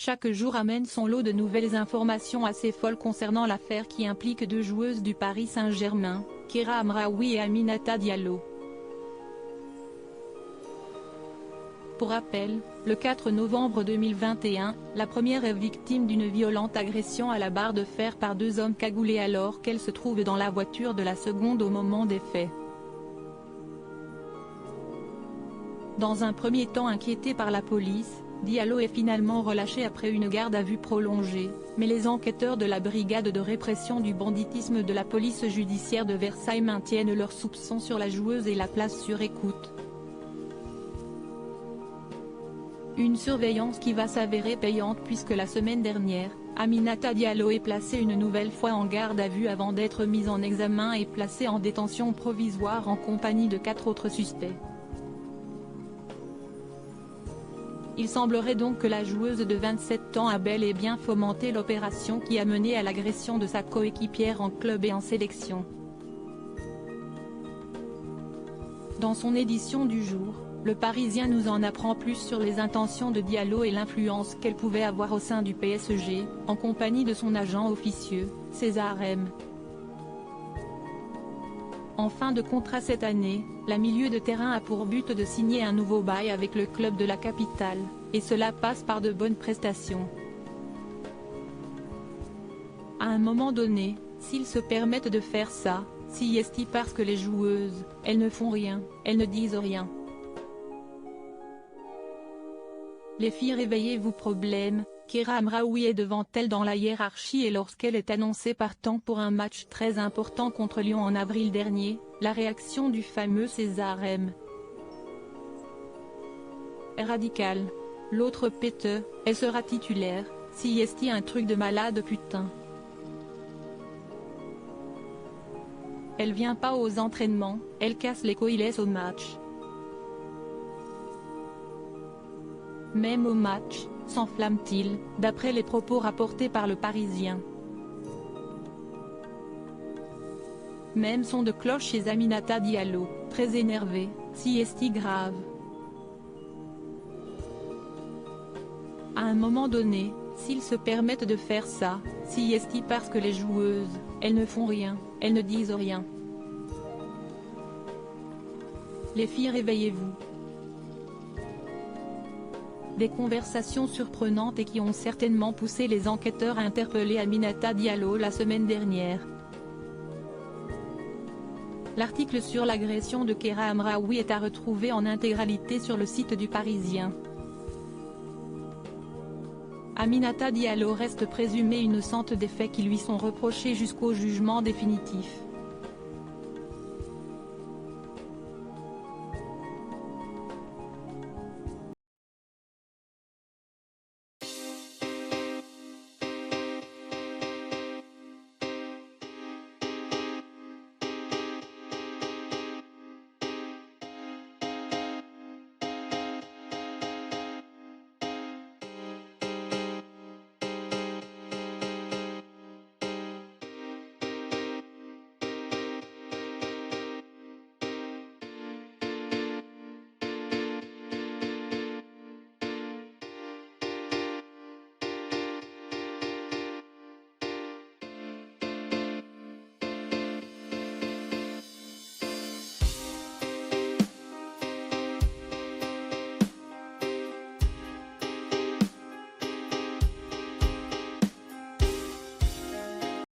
chaque jour amène son lot de nouvelles informations assez folles concernant l'affaire qui implique deux joueuses du Paris Saint-Germain, Keira Hamraoui et Aminata Diallo. Pour rappel, le 4 novembre 2021, la première est victime d'une violente agression à la barre de fer par deux hommes cagoulés alors qu'elle se trouve dans la voiture de la seconde au moment des faits. Dans un premier temps inquiétée par la police, Diallo est finalement relâchée après une garde à vue prolongée, mais les enquêteurs de la brigade de répression du banditisme de la police judiciaire de Versailles maintiennent leurs soupçons sur la joueuse et la placent sur écoute. Une surveillance qui va s'avérer payante puisque la semaine dernière, Aminata Diallo est placée une nouvelle fois en garde à vue avant d'être mise en examen et placée en détention provisoire en compagnie de 4 autres suspects. Il semblerait donc que la joueuse de 27 ans a bel et bien fomenté l'opération qui a mené à l'agression de sa coéquipière en club et en sélection. Dans son édition du jour, Le Parisien nous en apprend plus sur les intentions de Diallo et l'influence qu'elle pouvait avoir au sein du PSG, en compagnie de son agent officieux, César M. En fin de contrat cette année, la milieu de terrain a pour but de signer un nouveau bail avec le club de la capitale, et cela passe par de bonnes prestations. À un moment donné, s'ils se permettent de faire ça, si est parce que les joueuses, elles ne font rien, elles ne disent rien. Les filles, réveillez-vous. Problème, Keira Hamraoui est devant elle dans la hiérarchie et lorsqu'elle est annoncée partant pour un match très important contre Lyon en avril dernier, la réaction du fameux César M. est radicale. L'autre pète, elle sera titulaire, si est un truc de malade putain. Elle vient pas aux entraînements, elle casse les couilles au match. Même au match, s'enflamme-t-il, d'après les propos rapportés par le Parisien. Même son de cloche chez Aminata Diallo, très énervée, si est grave. À un moment donné, s'ils se permettent de faire ça, si est parce que les joueuses, elles ne font rien, elles ne disent rien. Les filles, réveillez-vous. Des conversations surprenantes et qui ont certainement poussé les enquêteurs à interpeller Aminata Diallo la semaine dernière. L'article sur l'agression de Keira Hamraoui est à retrouver en intégralité sur le site du Parisien. Aminata Diallo reste présumée innocente des faits qui lui sont reprochés jusqu'au jugement définitif.